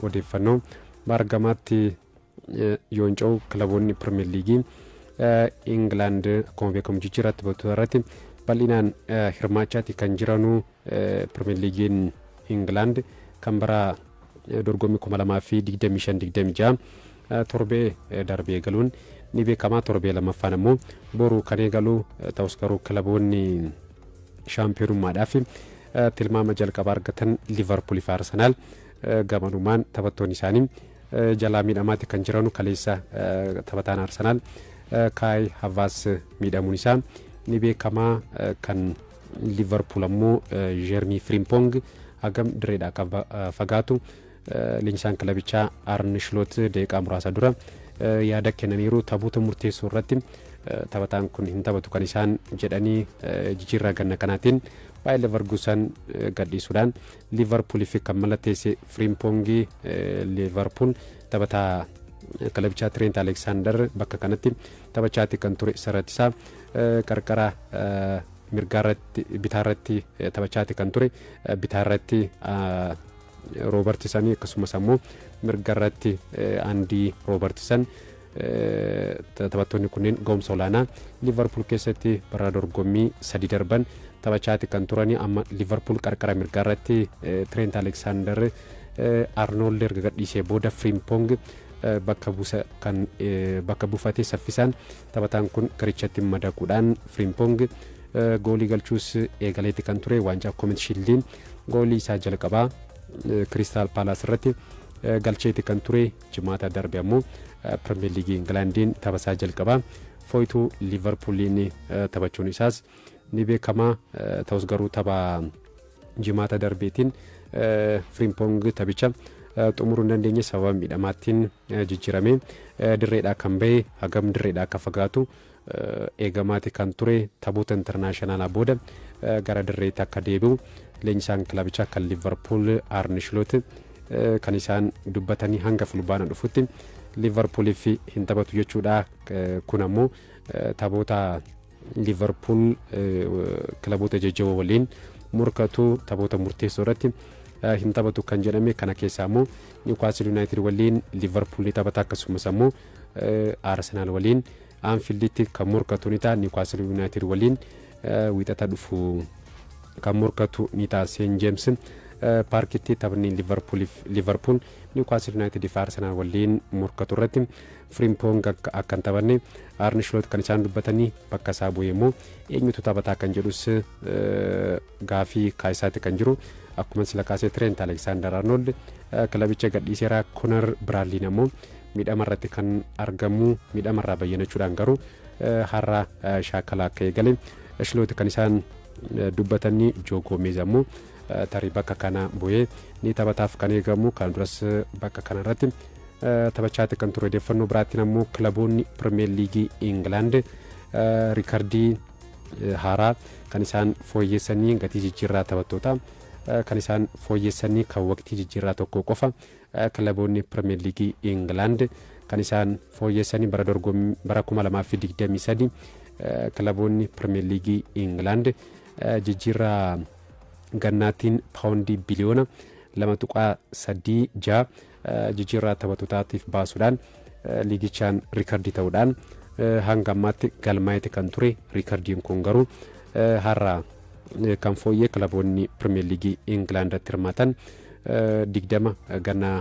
odeeffannoo Bargamaatti yooncaa'u kilaboonni Premier League England akkuma beekamu jijjiirratti battu irratti bal'inaan hirmaachaati kan jiranu Premier League England kan bara dorgommii 2025-26 torbee darbee galuun ni beekama. Torbee lamaffaan immoo boru kan eegalu ta'us garuu kilaboonni shaampiyoonummaadhaaf tilmaama jalqabaa argatan Liverpool fi Arsenal gamanumaan taphattoonni isaanii jalaa miidhamaatti kan jiranu kaleessa taphataan Arsenal Kai Havertz miidhamuun isaa ni beekama. Kan Liverpool ammoo Jeremy Frimpong hagam direedhaa fagaatu leenjisaan kilabichaa Arne Slot deeqaa muraasa dura yaada kennaniiru taphoota murteessoo irratti taphataan kun hin taphatu kan isaan jedhanii jijjiirraa ganna kanaatiin Bayer Leverkusen gadhiisuudhaan Liverpool fi kan mallatteesse Frimpong Liverpool taphataa kilabichaa Trent Alexander bakka kanatti taphachaatti kan ture saratisaa qarqara mirgaarratti bitaarratti taphachaatti kan ture bitaarratti Robertson akkasumas ammoo mirgaarratti Andy Robertson taphattoonni kunneen ga'umsa olaanaa Liverpool keessatti bara dorgommii 3 darban taphachaatti kan turani. Amma Liverpool qarqara mirgaarratti Trent Alexander Arnold erga gadhiisee booda Frimpong bakka buufate saffisaan taphataan kun garichatti madaquudhaan Frimpong goolii galchuus eegaleetti kan ture. Waancaa Community Shield goolii isaa jalqabaa Crystal Palace irratti galcheetti kan ture. Jimaata darbe ammoo Premier League Englandiin taphasaa jalqabaa fooytuu Liverpooliin taphachuun isaas ni beekama. Ta'us garuu tapha jimaata darbeetiin Frimpong taphicha xumuruu hin dandeenye sababa miidhamaatiin jijjiirame dirreedhaa kan ba'e hagam dirreedhaa akka fagaatu eegamaati kan ture. Taphoota intarnaashinaala booda gara dirreetti akka deebi'u leenjisaan kilabichaa kan Liverpool Arne Slot kan isaan dubbatanii hanga fulbaana dhufutti Liverpool fi hin taphatu jechuudha. Kun ammoo taphoota Liverpool kilaboota jajjaboo waliin morkatu taphoota murteessoo irratti hin taphatu kan jedhame. Kana keessaa ammoo Newcastle United waliin Liverpool taphata akkasumas ammoo Arsenal waliin Anfielditti kan morkatu ni ta'a. Newcastle United waliin wiixata dhufu kan morkatu ni ta'a. St James Parkitti taphni Liverpool Newcastle United fi Arsenal waliin morkatu irratti Frimpong akka hin taphanne Arne Slot kan isaan dubbatanii bakka isaa bu'ee immoo eenyutu taphataa kan jedhus gaafii kaa'isaatti kan jiru. Akkuma sila kaasee Trent Alexander Arnold kilabicha gadhiiseera. Conor Bradley ammoo miidhama irratti kan argamu. Miidhama irraa bayyanachuudhaan garuu har'a shaakala akka eegale Slot kan isaan dubbatanii. Joe Gomez ammoo tarii bakka kana bu'ee ni taphataaf kan eegamu. Kan duras bakka kana irratti taphachaatti kan ture. Odeeffannoo biraatiin ammoo kilaboonni Premier League England riikardii haaraa kan isaan fooyyessanii gatii jijjiirraa taphattoota kan isaan fooyyessanii kan waqtii jijjiirraa tokko qofa kilaboonni Premier League England kan isaan fooyyessanii bara dorgommii bara 2023 kilaboonni Premier League England jijjiirraa gannaatiin paawundii biliyoona 2.36 jijjiirraa taphattootaatiif baasuudhaan liigichaan riikardii ta'uudhaan hanga ammaatti galmaa'etti kan ture. Riikardiin kun garuu har'a kan fooyyee kilaboonni Premier League Englandatti hirmaatan 20 ganna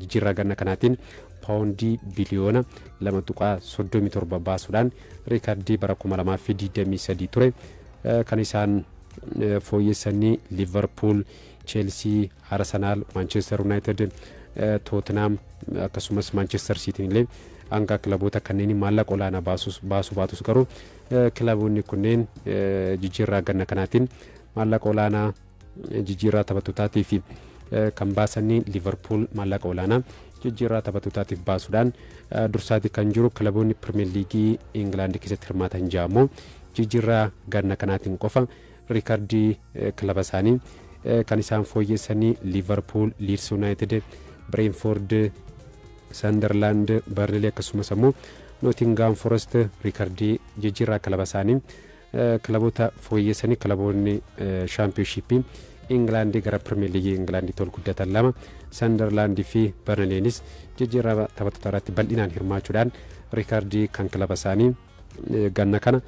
jijjiirraa ganna kanaatiin paawundii biliyoona 2.37 baasuudhaan riikardii bara 2023 ture kan isaan fooyyessanii Liverpool, Chelsea, Arsenal, Manchester United, Tottenham akkasumas Manchester City illee hanga kilaboota kanneen maallaqa olaanaa baasus garuu kilaboonni kunneen jijjiirraa ganna kanaatiin maallaqa olaanaa jijjiirraa taphattootaatiif kan baasanii Liverpool maallaqa olaanaa jijjiirraa taphattootaatiif baasuudhaan dursaati kan jiru. Kilaboonni Premier League England keessatti hirmaatan ja'amoo jijjiirraa ganna kanaatiin qofa riikardii kilaba isaanii kan isaan fooyyessanii Liverpool, Leeds United, Brentford, Sunderland, Burnley akkasumas ammoo Nottingham Forest riikardii jijjiirraa kilaba isaanii kilaboota fooyyessanii kilaboonni championship Ingilandi gara Premier League Ingilandi tol guddatan lama Sunderland fi Burnleynis jijjiirama taphattoota irratti bal'inaan hirmaachuudhaan riikardii kan kilaba isaanii ganna kana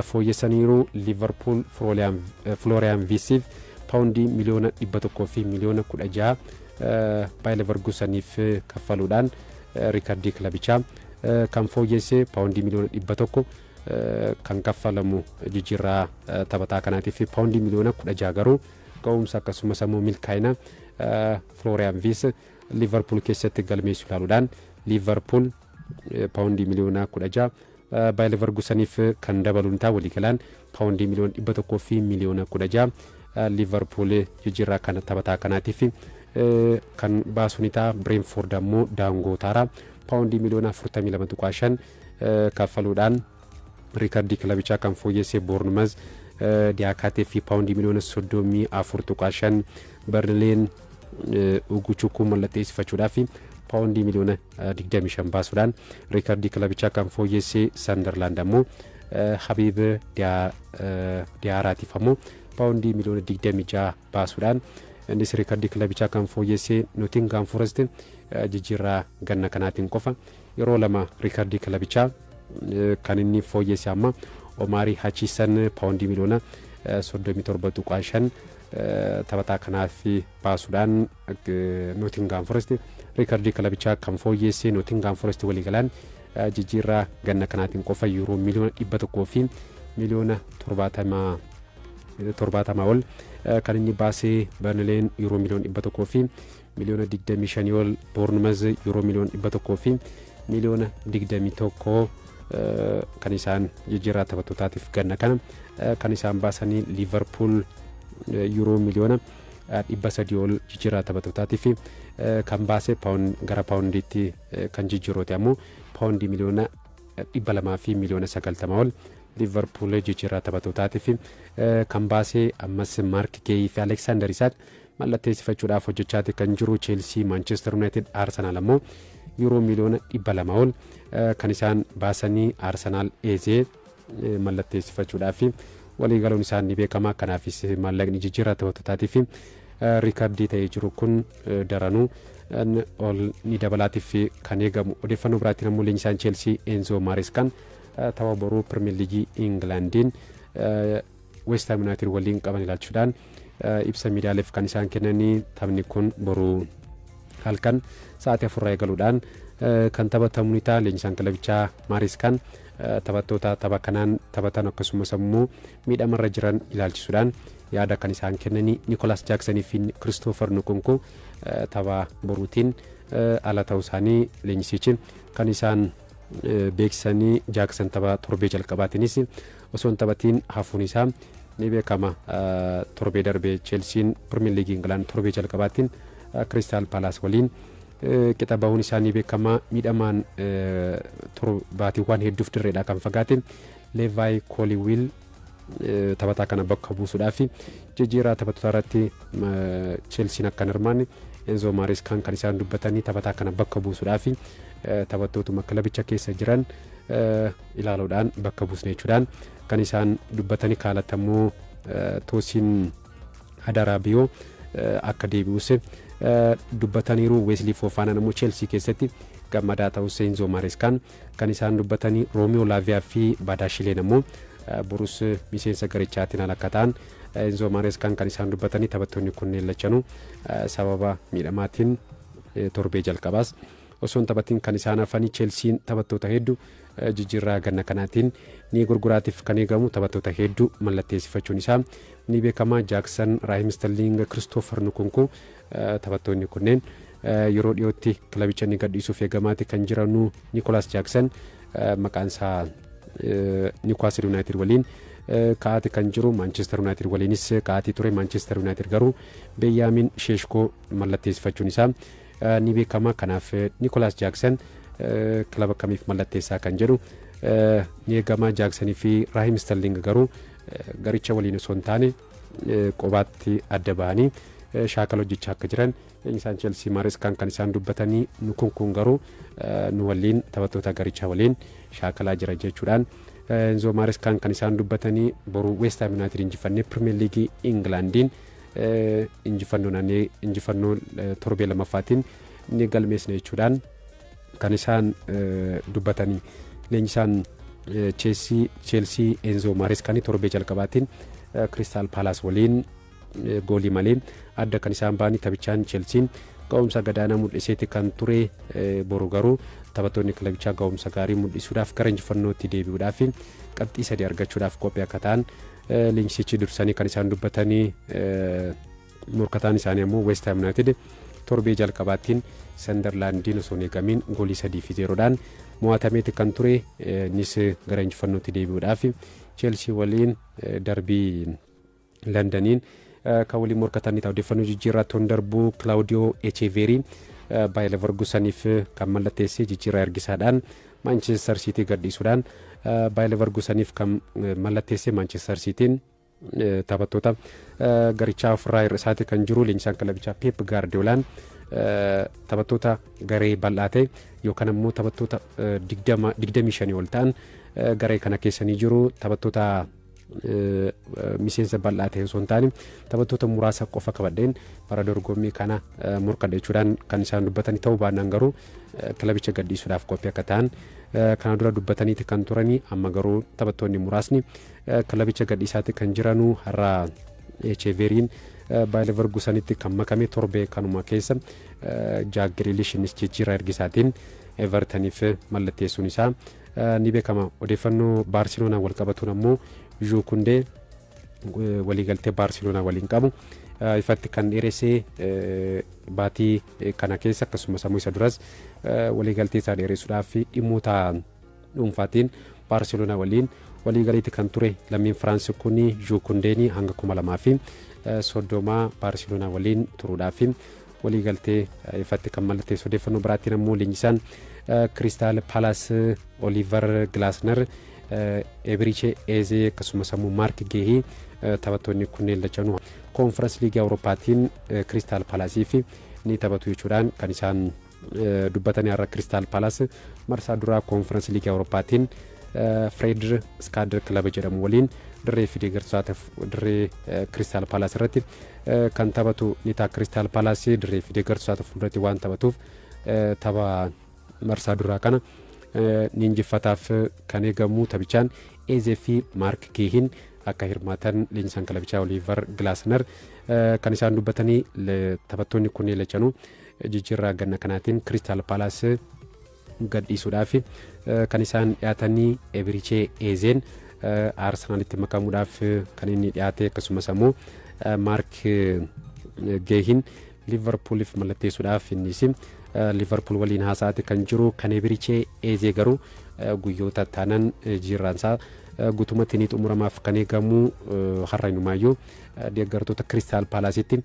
fooyyessaniiru. Liverpool Florian Wirtzsiif paawundii miliyoona 100 fi miliyoona 16 Bayer Leverkuseniif kaffaluudhaan riikardii kilabichaa kan fooyyesse paawundii miliyoona 100 kan kaffalamu jijjiirraa taphataa kanaatiif paawundii miliyoona 16 garuu ga'umsa akkasumas immoo milkaa'ina Florian Wirtz Liverpool keessatti galmeessuu ilaaluudhaan Liverpool paawundii miliyoona 16 Bayer Leverkuseniif kan dabaluun ta'a waliigalaan paawundii miliyoona 100 fi miliyoona 16 Liverpool jijjiirraa kana taphataa kanaatiif kan baasuun ta'a. Brentford ammoo daangootaara paawundii miliyoona 42.5 kaffaluudhaan riikardii kilabichaa kan fooyyesse. Bournemouth diyaakaatee fi paawundii miliyoona 34.5 Burnley uguchukuu mallatteessifachuudhaaf paawundii miliyoona 25 baasuudhaan riikardii kilabichaa kan fooyyesse. Sunderland ammoo Habib Diyaaraatiif ammoo paawundii miliyoona 26 baasuudhaan innis riikardii kilabichaa kan fooyyesse. Nottingham Forest jijjiirraa ganna kanaatiin qofa yeroo lama riikardii kilabichaa kan inni fooyyesse amma Omari Hutchinson paawundii miliyoona 37.5 taphataa kanaaf baasuudhaan Nottingham Forest riikardii kilabichaa kan fooyyesse. Nottingham Forest waliigalaan jijjiirraa ganna kanaatiin qofa yuuroo miliyoona 100 fi miliyoona 70 ol kan inni baasee. Burnley yuuroo miliyoona 100 fi miliyoona 25 ol. Bournemouth yuuroo miliyoona 100 fi miliyoona 21 kan isaan jijjiirraa taphattootaatiif ganna kana kan isaan baasanii. Liverpool yuuroo miliyoona 300 ol jijjiirraa taphattootaatiif kan baase gara paawundiitti kan jijjiiroote ammoo paawundii miliyoona 200 fi miliyoona 90 ol Liverpool jijjiirraa taphattootaatiif kan baase. Ammas Mark Gay fi Alexander Isak mallatteessifachuudhaaf hojjechaati kan jiru. Chelsea, Manchester United, Arsenal ammoo yuuroo miliyoona 200 ol kan isaan baasanii Arsenal eezee mallatteessifachuudhaaf waliigaluun isaan ni beekama. Kanaafis maallaqni jijjiirraa taphattootaatiif riikardii ta'ee jiru kun daranuu ol ni dabalaatiif kan eegamu. Odeeffannoo biraatiin ammoo leenjisaan Chelsea Enzo Marescaan tapha boruu Premier League Englandiin West Ham United waliin qaban ilaalchuudhaan ibsa miidiyaaleef kan isaan kennanii taphni kun boruu halkan sa'aatii 4 eegaluudhaan kan taphatamu ni ta'a. Leenjisaan kilabichaa Marescaan taphattoota tapha kanaan taphatan akkasumas immoo miidhamarra jiran ilaalchisuudhaan yaada kan isaan kennanii. Nicholas Jackson fi Christopher Nkunku tapha boruutiin ala ta'uu isaanii leenjisichi kan isaan beeksisanii. Jackson tapha torbee jalqabaatiinis osoo hin taphatiin hafuun isaa ni beekama. Torbee darbee Chelsean Premier League England torbee jalqabaatiin Crystal Palace waliin qixa bahuun isaa ni beekama. Miidhamaan torbaatiiwwan hedduuf dirreedhaa kan fagaate Levi Colwill taphataa kana bakka buusuudhaaf jijjiirraa taphattoota irratti Chelsean akka hin hirmaanne Enzo Marescaan kan isaan dubbatanii taphataa kana bakka buusuudhaaf taphattootuma kilabicha keessa jiran ilaaluudhaan bakka buusne jechuudhaan kan isaan dubbatanii. Kaalatamuu Tosin Hadarabiyoo akka deebi'us dubbataniiru. Wesley Fofana ammoo Chelsea keessatti gammadaa ta'uu Enzo Marescaan kan isaan dubbatanii. Romeo Lavia fi Badashileen ammoo borus miseensa garichaatiin ala akka ta'an Enzo Marescaan kan isaan dubbatanii. Taphattoonni kunneen lachanuu sababa miidhamaatiin torbee jalqabaas osoo hin taphatiin kan isaan hafanii. Chelsean taphattoota hedduu jijjiirraa ganna kanaatiin ni gurguraatiif kan eegamu. Taphattoota hedduu mallatteessifachuun isaa ni beekama. Jackson, Raheem Sterling, Christopher Nkunku taphattoonni kunneen yeroo dhiyootti kilabicha ni gadhiisuuf eegamaati kan jiranu. Nicholas Jackson maqaan isaa Newcastle United waliin kaa'ati kan jiru. Manchester United waliinis kaa'ati ture. Manchester United garuu Benjamin Sheshko mallatteessifachuun isaa ni beekama. Kanaaf Nicholas Jackson kilaba kamiif mallatteessaa kan jedhu ni eegama. Jackson fi Raheem Sterling garuu garicha waliin osoo hin taane qobaatti adda bahanii shaakala hojjechaa akka jiran isaan Chelsea Marescaan kan isaan dubbatanii. Nkunkuun garuu nu waliin taphattoota garichaa waliin shaakalaa jira jechuudhaan Enzo Marescaan kan isaan dubbatanii. Boruu West Ham United injifannee Premier League Englandiin injifannoo torbee lamaffaatiin ni galmeessine jechuudhaan kan isaan dubbatanii. Leenjisaan Chelsea Enzo Marescani torbee jalqabaatiin Crystal Palace waliin goolii malee adda kan isaan baanii taphichaan Chelsean ga'umsa gadaanaa mul'iseeti kan ture. Boru garuu taphattoonni kilabichaa ga'umsa gaarii mul'isuudhaaf gara injifannootti deebi'uudhaaf qabxii 3 argachuudhaaf qophii akka ta'an leenjisichi dursanii kan isaan dubbatanii. Morkataan isaanii ammoo West Ham United torbee jalqabaatiin Sunderlandiin osoo eegamiin goolii 3-0dhaan mo'atameeti kan ture. Nis gara injifannootti deebi'uudhaaf Chelsea waliin darbii Londoniin kan waliin morkatanii ta'u. Odeeffannoo jijjiirraa toon darbuu Claudio Echeverri Bayer Leverkuseniif kan mallatteessee jijjiirraa ergisaadhaan Manchester City gadhiisuudhaan Bayer Leverkuseniif kan mallatteessee Manchester Cityin taphattoota garichaa ofirraa hir'isaati kan jiru. Leenjisaan kilabichaa Pep Guardiolaan taphattoota garee bal'aa ta'e yookaan ammoo taphattoota 25 ol ta'an garee kana keessanii jiru. Taphattoota miseensa bal'aa ta'e osoo hin taane taphattoota muraasa qofa qabadheen bara dorgommii kana morkadha jechuudhaan kan isaan dubbatanii ta'uu baannaan garuu kilabicha gadhiisuudhaaf qophii akka ta'an kana dura dubbataniiti kan turanii. Amma garuu taphattoonni muraasni kilabicha gadhiisaatti kan jiranuu. Har'a Echeverriin Bayer Leverkusenitti kan makame torbee kanuma keessa Jack Grealishnis jijjiirraa ergisaatiin Evertoniif mallatteessuun isaa ni beekama. Odeeffannoo Baarseloonaa wal qabatuun ammoo Jules Koundé waliigaltee Baarseloonaa waliin qabu ifatti kan dheeressee baatii kana keessa akkasumas ammoo isa duras waliigaltee isaa dheeressuudhaaf dhimmoota dhuunfaatiin Baarseloonaa waliin waliigaleetti kan ture. Lammiin Firaansi kun Jules Koundé hanga 2030 Baarseloonaa waliin turuudhaaf waliigaltee ifatti kan mallatteessu. Odeeffannoo biraattiin ammoo leenjisaan Crystal Palace Oliver Glasner Eberiche Eze akkasumas ammoo Mark Gehi taphattoonni kunneen lachanuu Conference League Awurooppaatiin Crystal Palaceef ni taphatu jechuudhaan kan isaan dubbatanii. Har'a Crystal Palace marsaa duraa Conference League Awurooppaatiin Fred Skader Club jedhamu waliin dirree dirree Crystal Palace irratti kan taphatu ni ta'a. Crystal Palace dirree Fideeggarsaata fuulduratti waan taphatuuf tapha marsaa duraa kana ni injifataaf kan eegamu. Taphichaan Eze fi Mark Gehin akka hirmaatan leenjisaan kilabichaa Oliver Glasner kan isaan dubbatanii. Taphattoonni kunneen lachanuu jijjiirraa ganna kanaatiin Crystal Palace gadhiisuudhaaf kan isaan dhiyaatanii. Eberiche Ezen Arsenalitti makamuudhaaf kan inni dhiyaate akkasumas ammoo Mark Gehin Liverpooliif mallatteessuudhaaf innis Liverpool waliin haasaati kan jiru. Kan Eberiche Eze garuu guyyoota taanan jijjiirraansaa guutumatti ni xumuramaaf kan eegamu. Har'a inumaayyuu deeggartoota Crystal Palacetti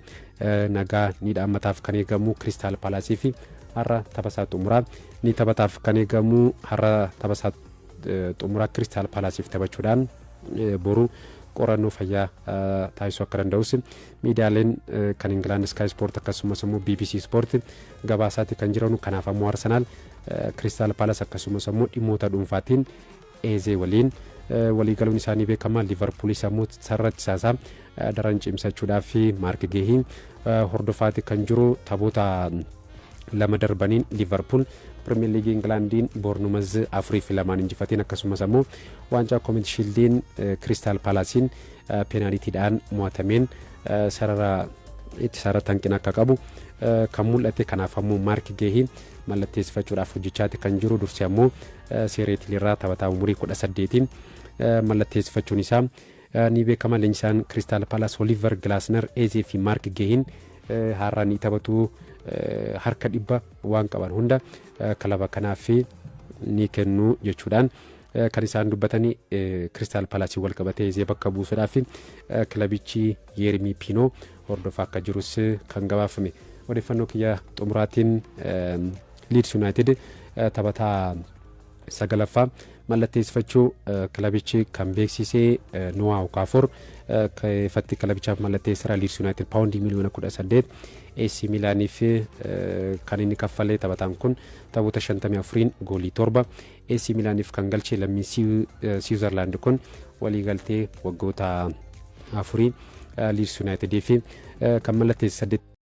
nagaa ni dhaammataaf kan eegamu. Crystal Palace fi har'a taphasaa xumuraa ni taphataaf kan eegamu. Har'a taphasaa xumuraa Crystal Palaceef taphachuudhaan boru qorannoo fayyaa taasisuu akka danda'us miidiyaaleen kan England Sky Sport akkasumas ammoo BBC Sport gabaasaatti kan jiranu. Kanaaf ammoo Arsenal Crystal Palace akkasumas ammoo dhimmoota dhuunfaatiin Eze waliin waliigaluun isaanii beekama. Liverpoolis ammoo sarratti isaasaa daran cimsachuudhaaf Mark Gehin hordofaatti kan jiru. Taphoota lama darbaniin Liverpool Premier League Englandiin Bournemouth 4-2 injifateen akkasumas ammoo waancaa Community Shieldiin Crystal Palacein penalitiidhaan mo'atameen sarara itti sararaan hanqina akka qabu kan mul'ate. Kanaaf ammoo Mark Gehin mallatteessifachuudhaaf hojjechaati kan jiru. Dursee ammoo seereetiliirraa taphataa umurii 18 mallatteessifachuun isaa ni beekama. Leenjisaan Crystal Palace Oliver Glasner Eze fi Mark Gehin har'a ni taphatu. Harka dhibba waan qaban hunda kilaba kanaaf ni kennu jechuudhaan kan isaan dubbatanii. Crystal Palace wal qabatee Eze bakka buusuudhaaf kilabichi Yeremi Pino hordofaa akka jirus kan gabaafame. Odeeffannoo kiyya xumuraatiin Leeds United taphataa 9ffaa mallatteessifachuu kilabichi kan beeksisee Noah Okafor ifatti kilabichaaf mallatteessira. Leeds United paawundii miliyoona 18 AC Milaaniif kan inni kaffalee. Taphataan kun taphoota 54 goolii 7 AC Milaaniif kan galchee. Lammii Switzerland kun waliigaltee waggoota 4 Leeds United fi kan mallatteesse